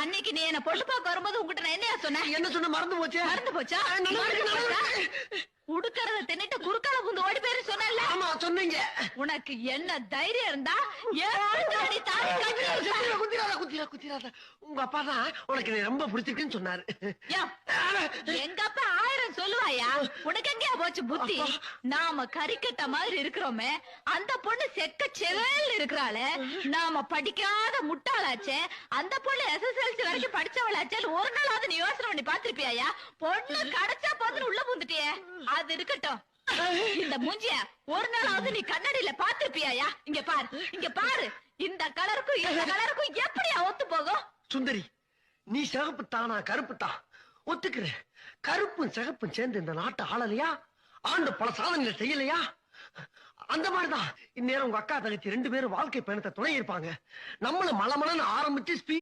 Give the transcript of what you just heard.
அன்னைக்கு நீ என்ன பொண்ணு பார்க்க வரும்போது உங்ககிட்ட நான் என்னையா சொன்னேன்? என்ன சொன்ன மறந்து போச்சு. மறந்து போச்சா? உடுக்கறத தின்னுட்டு குறுக்கால புந்து ஓடி பேரு சொன்னல. ஆமா சொன்னீங்க. உனக்கு என்ன தைரியம் இருந்தா ஏன் தாடி குத்திராத. உங்க அப்பா தான் உனக்கு ரொம்ப பிடிச்சிருக்குன்னு சொன்னாரு. எங்க அப்பா 1000 சொல்லுவாயா? உனக்கு எங்கயா போச்சு புத்தி? நாம கறிக்கட்ட மாதிரி இருக்கிறோமே, அந்த பொண்ணு செக்க செவேல் இருக்கிறாளே, நாம படிக்காத முட்டாளாச்சே, அந்த பொண்ணு SSLC வரைக்கும் படிச்சவளாச்சே, ஒரு நாளாவது நீ யோசனை பண்ணி பாத்திருப்பியா? பொண்ணு கிடைச்சா போதுன்னு உள்ள புந்துட்டியே. அது இருக்கட்டும், இந்த மூஞ்சிய ஒரு நாளாவது நீ கண்ணாடியில பாத்திருப்பியா? இங்க பாரு, இங்க பாரு, இந்த கலருக்கும் இந்த கலருக்கும் எப்படியா ஒத்து போகும்? சுந்தரி, நீ சிகப்பு தானா கருப்பு தான் ஒத்துக்கிறேன். கருப்பும் சிகப்பும் சேர்ந்து இந்த நாட்டை ஆளலையா? ஆண்டு பல சாதனைகள் செய்யலையா? அந்த மாதிரிதான் இந்நேரம் உங்க அக்கா தங்கச்சி 2 பேரும் வாழ்க்கை பயணத்தை துணை இருப்பாங்க. நம்மள மலமலன்னு ஆரம்பிச்சு